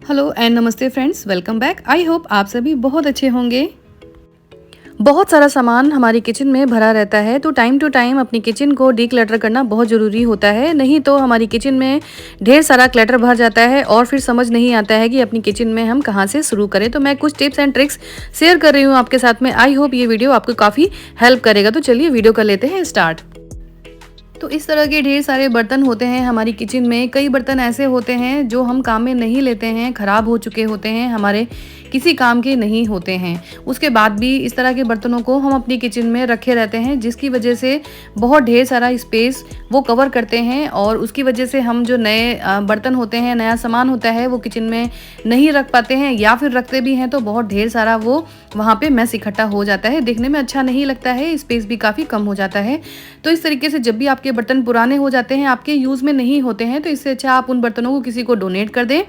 Hello and नमस्ते friends, welcome back. I hope आप सभी बहुत अच्छे होंगे। बहुत सारा सामान हमारी किचन में भरा रहता है, तो टाइम टू टाइम अपनी किचन को डीक्लटर करना बहुत ज़रूरी होता है। नहीं तो हमारी किचन में ढेर सारा क्लटर भर जाता है और फिर समझ नहीं आता है कि अपनी किचन में हम कहाँ से शुरू करें। तो मैं कुछ टिप्स एंड ट्रिक्स शेयर कर रही हूँ आपके साथ में। आई होप ये वीडियो आपको काफ़ी हेल्प करेगा। तो चलिए वीडियो कर लेते हैं स्टार्ट। तो इस तरह के ढेर सारे बर्तन होते हैं हमारी किचन में। कई बर्तन ऐसे होते हैं जो हम काम में नहीं लेते हैं, ख़राब हो चुके होते हैं, हमारे किसी काम के नहीं होते हैं। उसके बाद भी इस तरह के बर्तनों को हम अपनी किचन में रखे रहते हैं, जिसकी वजह से बहुत ढेर सारा स्पेस वो कवर करते हैं और उसकी वजह से हम जो नए बर्तन होते हैं, नया सामान होता है, वो किचन में नहीं रख पाते हैं, या फिर रखते भी हैं तो बहुत ढेर सारा वो वहाँ पे मैस इकट्ठा हो जाता है। देखने में अच्छा नहीं लगता है, स्पेस भी काफ़ी कम हो जाता है। तो इस तरीके से जब भी आपके बर्तन पुराने हो जाते हैं, आपके यूज़ में नहीं होते हैं, तो इससे अच्छा आप उन बर्तनों को किसी को डोनेट कर दें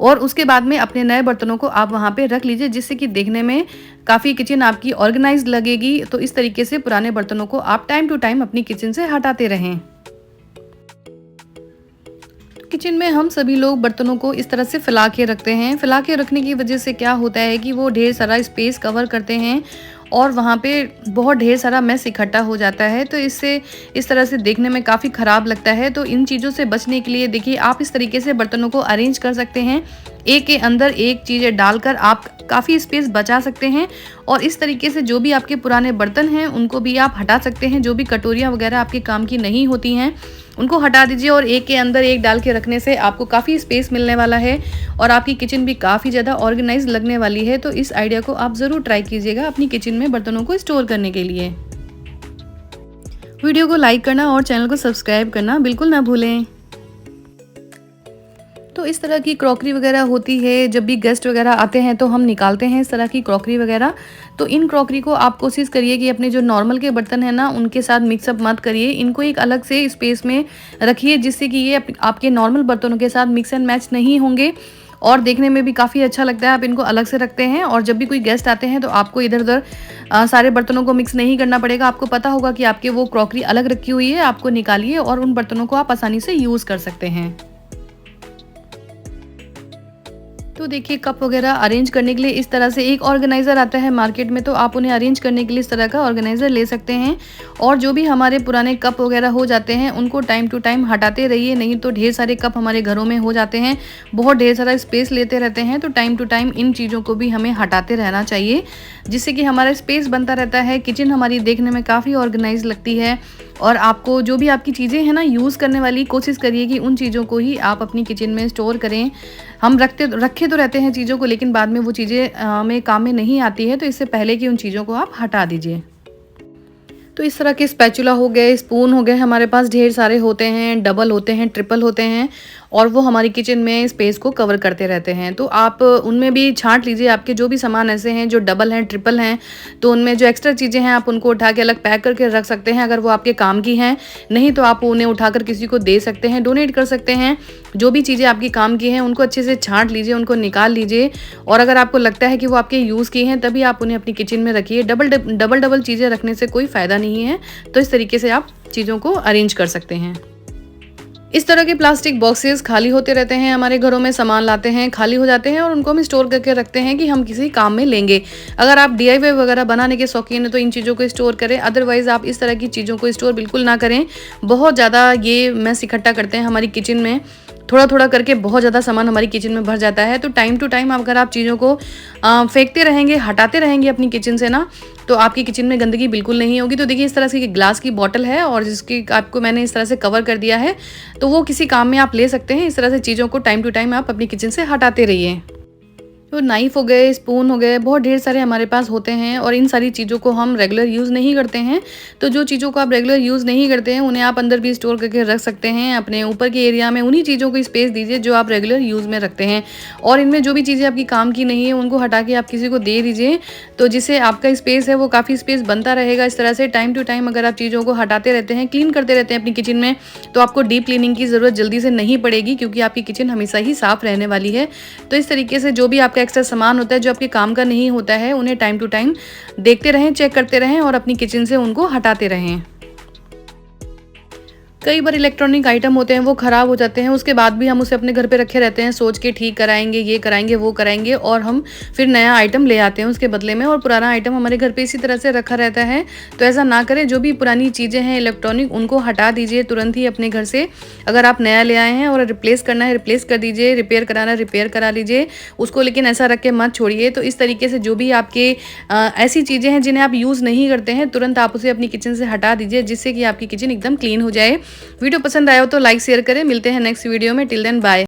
और उसके बाद में अपने नए बर्तनों को आप वहाँ पे रख लीजिए, जिससे कि देखने में काफ़ी किचन आपकी ऑर्गेनाइज्ड लगेगी। तो इस तरीके से पुराने बर्तनों को आप टाइम टू टाइम अपनी किचन से हटाते रहें। किचन में हम सभी लोग बर्तनों को इस तरह से फैला के रखते हैं। फैला के रखने की वजह से क्या होता है कि वो ढेर सारा स्पेस कवर करते हैं और वहाँ पे बहुत ढेर सारा मैस इकट्ठा हो जाता है। तो इससे इस तरह से देखने में काफ़ी ख़राब लगता है। तो इन चीज़ों से बचने के लिए देखिए, आप इस तरीके से बर्तनों को अरेंज कर सकते हैं। एक के अंदर एक चीज़ें डालकर आप काफ़ी स्पेस बचा सकते हैं और इस तरीके से जो भी आपके पुराने बर्तन हैं उनको भी आप हटा सकते हैं। जो भी कटोरियाँ वगैरह आपके काम की नहीं होती हैं उनको हटा दीजिए और एक के अंदर एक डाल के रखने से आपको काफ़ी स्पेस मिलने वाला है और आपकी किचन भी काफ़ी ज़्यादा ऑर्गेनाइज लगने वाली है। तो इस आइडिया को आप ज़रूर ट्राई कीजिएगा अपनी किचन में बर्तनों को स्टोर करने के लिए। वीडियो को लाइक करना और चैनल को सब्सक्राइब करना बिल्कुल ना भूलें। तो इस तरह की क्रॉकरी वगैरह होती है, जब भी गेस्ट वगैरह आते हैं तो हम निकालते हैं इस तरह की क्रॉकरी वगैरह। तो इन क्रॉकरी को आप कोशिश करिए कि अपने जो नॉर्मल के बर्तन हैं ना, उनके साथ मिक्सअप मत करिए। इनको एक अलग से स्पेस में रखिए, जिससे कि ये आपके नॉर्मल बर्तनों के साथ मिक्स एंड मैच नहीं होंगे और देखने में भी काफ़ी अच्छा लगता है। आप इनको अलग से रखते हैं और जब भी कोई गेस्ट आते हैं तो आपको इधर उधर सारे बर्तनों को मिक्स नहीं करना पड़ेगा। आपको पता होगा कि आपके वो क्रॉकरी अलग रखी हुई है, आपको निकालिए और उन बर्तनों को आप आसानी से यूज़ कर सकते हैं। तो देखिए, कप वगैरह अरेंज करने के लिए इस तरह से एक ऑर्गेनाइज़र आता है मार्केट में, तो आप उन्हें अरेंज करने के लिए इस तरह का ऑर्गेनाइज़र ले सकते हैं। और जो भी हमारे पुराने कप वगैरह हो जाते हैं उनको टाइम टू टाइम हटाते रहिए, नहीं तो ढेर सारे कप हमारे घरों में हो जाते हैं, बहुत ढेर सारा स्पेस लेते रहते हैं। तो टाइम टू टाइम इन चीज़ों को भी हमें हटाते रहना चाहिए, जिससे कि हमारा स्पेस बनता रहता है, किचन हमारी देखने में काफ़ी ऑर्गेनाइज लगती है। और आपको जो भी आपकी चीज़ें हैं ना यूज़ करने वाली, कोशिश करिए कि उन चीज़ों को ही आप अपनी किचन में स्टोर करें। हम रखे तो रहते हैं चीज़ों को, लेकिन बाद में वो चीज़ें हमें काम में नहीं आती है, तो इससे पहले कि उन चीज़ों को आप हटा दीजिए। तो इस तरह के स्पैचुला हो गए, स्पून हो गए, हमारे पास ढेर सारे होते हैं, डबल होते हैं, ट्रिपल होते हैं और वो हमारी किचन में स्पेस को कवर करते रहते हैं। तो आप उनमें भी छांट लीजिए, आपके जो भी सामान ऐसे हैं जो डबल हैं, ट्रिपल हैं, तो उनमें जो एक्स्ट्रा चीज़ें हैं आप उनको उठा के अलग पैक करके रख सकते हैं, अगर वो आपके काम की हैं। नहीं तो आप उन्हें उठाकर किसी को दे सकते हैं, डोनेट कर सकते हैं। जो भी चीज़ें आपकी काम की हैं उनको अच्छे से छांट लीजिए, उनको निकाल लीजिए और अगर आपको लगता है कि वो आपके यूज़ की हैं तभी आप उन्हें अपनी किचन में रखिए। डबल चीज़ें रखने से कोई फ़ायदा नहीं है। तो इस तरीके से आप चीज़ों को अरेंज कर सकते हैं। इस तरह के प्लास्टिक बॉक्सेस खाली होते रहते हैं हमारे घरों में, सामान लाते हैं, खाली हो जाते हैं और उनको हम स्टोर करके रखते हैं कि हम किसी काम में लेंगे। अगर आप DIY वगैरह बनाने के शौकीन हैं तो इन चीज़ों को स्टोर करें, अदरवाइज़ आप इस तरह की चीज़ों को स्टोर बिल्कुल ना करें। बहुत ज़्यादा ये मैस इकट्ठा करते हैं हमारी किचन में, थोड़ा थोड़ा करके बहुत ज़्यादा सामान हमारी किचन में भर जाता है। तो टाइम टू टाइम अगर आप चीज़ों को फेंकते रहेंगे, हटाते रहेंगे अपनी किचन से ना, तो आपकी किचन में गंदगी बिल्कुल नहीं होगी। तो देखिए, इस तरह से ग्लास की बॉटल है और जिसकी आपको मैंने इस तरह से कवर कर दिया है, तो वो किसी काम में आप ले सकते हैं। इस तरह से चीज़ों को टाइम टू टाइम आप अपनी किचन से हटाते रहिए। तो नाइफ़ हो गए, स्पून हो गए, बहुत ढेर सारे हमारे पास होते हैं और इन सारी चीज़ों को हम रेगुलर यूज़ नहीं करते हैं। तो जो चीज़ों को आप रेगुलर यूज़ नहीं करते हैं उन्हें आप अंदर भी स्टोर करके रख सकते हैं अपने ऊपर के एरिया में। उन्हीं चीज़ों को स्पेस दीजिए जो आप रेगुलर यूज़ में रखते हैं और इनमें जो भी चीज़ें आपकी काम की नहीं है उनको हटा के आप किसी को दे दीजिए, तो जिससे आपका स्पेस है वो काफ़ी स्पेस बनता रहेगा। इस तरह से टाइम टू टाइम अगर आप चीज़ों को हटाते रहते हैं, क्लीन करते रहते हैं अपनी किचन में, तो आपको डीप क्लीनिंग की ज़रूरत जल्दी से नहीं पड़ेगी, क्योंकि आपकी किचन हमेशा ही साफ़ रहने वाली है। तो इस तरीके से जो भी आपका एक्स्ट्रा सामान होता है जो आपके काम का नहीं होता है, उन्हें टाइम टू टाइम देखते रहें, चेक करते रहें और अपनी किचन से उनको हटाते रहें। कई बार इलेक्ट्रॉनिक आइटम होते हैं वो ख़राब हो जाते हैं, उसके बाद भी हम उसे अपने घर पे रखे रहते हैं सोच के ठीक कराएँगे, ये कराएँगे, वो कराएँगे और हम फिर नया आइटम ले आते हैं उसके बदले में और पुराना आइटम हमारे घर पे इसी तरह से रखा रहता है। तो ऐसा ना करें, जो भी पुरानी चीज़ें हैं इलेक्ट्रॉनिक उनको हटा दीजिए तुरंत ही अपने घर से। अगर आप नया ले आए हैं और रिप्लेस करना है रिप्लेस कर दीजिए, रिपेयर कराना है रिपेयर करा लीजिए उसको, लेकिन ऐसा रख के मत छोड़िए। तो इस तरीके से जो भी आपके ऐसी चीज़ें हैं जिन्हें आप यूज़ नहीं करते हैं, तुरंत आप उसे अपनी किचन से हटा दीजिए जिससे कि आपकी किचन एकदम क्लीन हो जाए। वीडियो पसंद आया हो तो लाइक शेयर करें। मिलते हैं नेक्स्ट वीडियो में। Till then bye.